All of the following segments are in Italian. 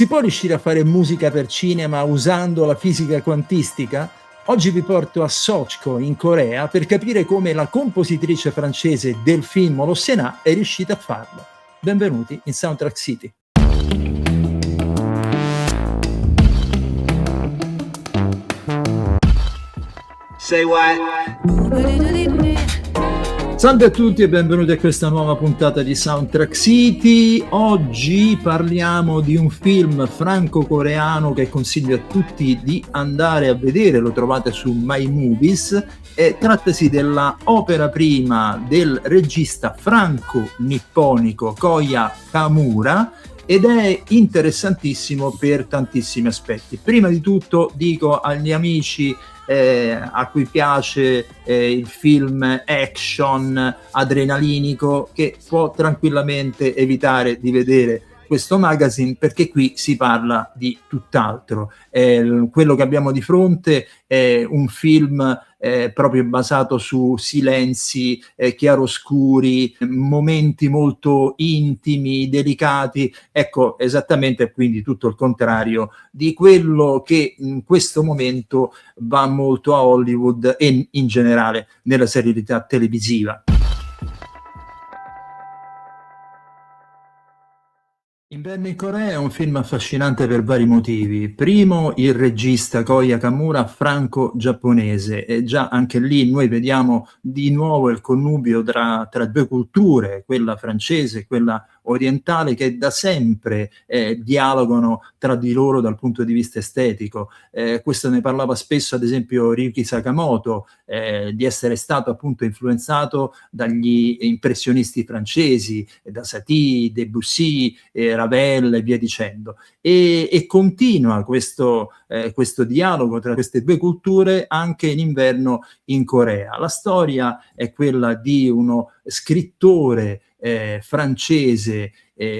Si può riuscire a fare musica per cinema usando la fisica quantistica? Oggi vi porto a Sochco, in Corea, per capire come la compositrice francese Delphine Molossena è riuscita a farlo. Benvenuti in Soundtrack City. Say what? Salve a tutti e benvenuti a questa nuova puntata di Soundtrack City. Oggi parliamo di un film franco-coreano che consiglio a tutti di andare a vedere, lo trovate su My Movies, e trattasi della opera prima del regista franco-nipponico Koya Kamura, ed è interessantissimo per tantissimi aspetti. Prima di tutto dico agli amici a cui piace il film action adrenalinico che può tranquillamente evitare di vedere questo magazine, perché qui si parla di tutt'altro. Quello che abbiamo di fronte è un film proprio basato su silenzi, chiaroscuri, momenti molto intimi, delicati, ecco, esattamente, quindi tutto il contrario di quello che in questo momento va molto a Hollywood e in generale nella serialità televisiva. Inverno in Corea è un film affascinante per vari motivi. Primo, il regista Koya Kamura, franco-giapponese, e già anche lì noi vediamo di nuovo il connubio tra due culture, quella francese e quella orientale, che da sempre dialogano tra di loro dal punto di vista estetico. Questo ne parlava spesso ad esempio Ryuichi Sakamoto, di essere stato appunto influenzato dagli impressionisti francesi, da Satie, Debussy, Ravel e via dicendo, e continua questo dialogo tra queste due culture anche in Inverno in Corea. La storia è quella di uno scrittore francese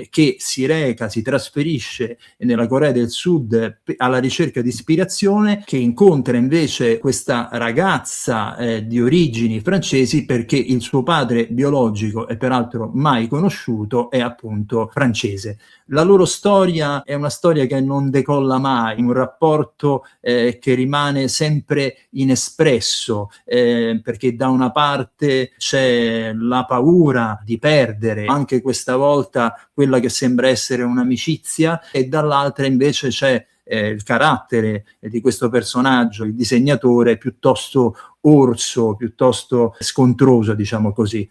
che si trasferisce nella Corea del Sud alla ricerca di ispirazione, che incontra invece questa ragazza di origini francesi, perché il suo padre biologico, e peraltro mai conosciuto, è appunto francese. La loro storia è una storia che non decolla mai, un rapporto che rimane sempre inespresso, perché da una parte c'è la paura di perdere, anche questa volta quella che sembra essere un'amicizia, e dall'altra invece c'è il carattere di questo personaggio, il disegnatore, piuttosto orso, piuttosto scontroso, diciamo così.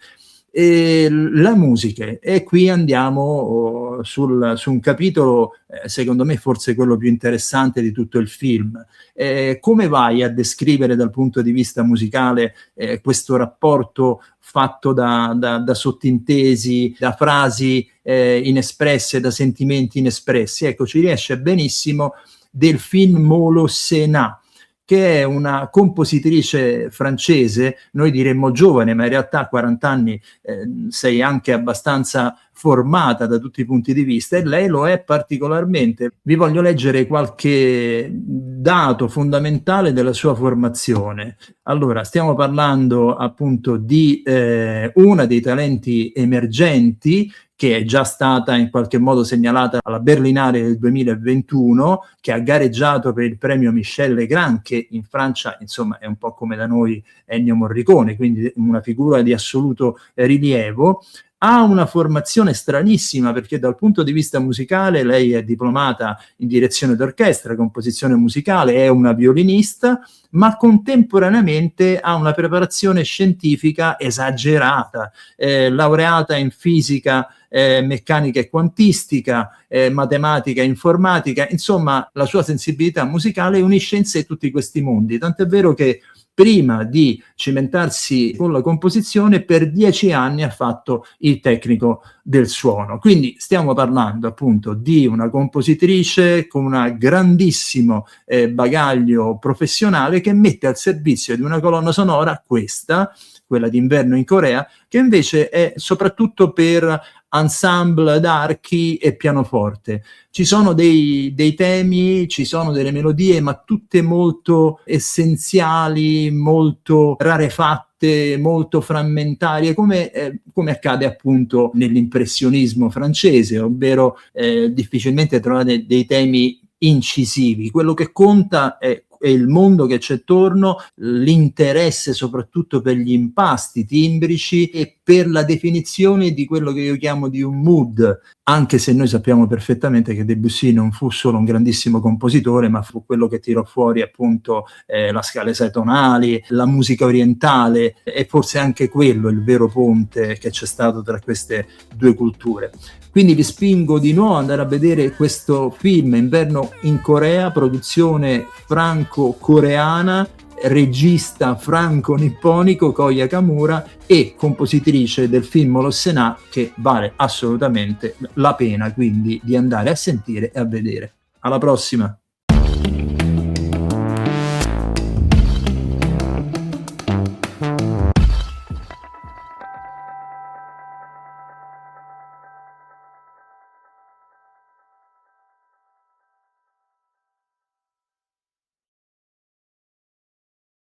E la musica, e qui andiamo su un capitolo secondo me forse quello più interessante di tutto il film. Come vai a descrivere dal punto di vista musicale questo rapporto fatto da sottintesi, da frasi inespresse, da sentimenti inespressi? Ecco, ci riesce benissimo Delphine Molossena, che è una compositrice francese, noi diremmo giovane, ma in realtà a 40 anni sei anche abbastanza formata da tutti i punti di vista, e lei lo è particolarmente. Vi voglio leggere qualche dato fondamentale della sua formazione. Allora, stiamo parlando appunto di una dei talenti emergenti, che è già stata in qualche modo segnalata alla Berlinale del 2021, che ha gareggiato per il premio Michel Legrand, che in Francia insomma è un po' come da noi Ennio Morricone, quindi una figura di assoluto rilievo. Ha una formazione stranissima, perché dal punto di vista musicale lei è diplomata in direzione d'orchestra, composizione musicale, è una violinista, ma contemporaneamente ha una preparazione scientifica esagerata, laureata in fisica, meccanica e quantistica, matematica e informatica. Insomma, la sua sensibilità musicale unisce in sé tutti questi mondi, tant'è vero che prima di cimentarsi con la composizione per 10 anni ha fatto il tecnico del suono. Quindi stiamo parlando appunto di una compositrice con un grandissimo bagaglio professionale, che mette al servizio di una colonna sonora, quella di Inverno in Corea, che invece è soprattutto per ensemble d'archi e pianoforte. Ci sono dei temi, ci sono delle melodie, ma tutte molto essenziali, molto rarefatte, scelte molto frammentarie, come accade appunto nell'impressionismo francese, ovvero difficilmente trovate dei temi incisivi. Quello che conta è il mondo che c'è attorno, l'interesse soprattutto per gli impasti timbrici e per la definizione di quello che io chiamo di un mood, anche se noi sappiamo perfettamente che Debussy non fu solo un grandissimo compositore, ma fu quello che tirò fuori appunto la scala sei tonali, la musica orientale, e forse anche quello è il vero ponte che c'è stato tra queste due culture. Quindi vi spingo di nuovo ad andare a vedere questo film, Inverno in Corea, produzione franco-coreana, regista franco-nipponico Koya Kamura e compositrice del film Lo Senà, che vale assolutamente la pena quindi di andare a sentire e a vedere. Alla prossima!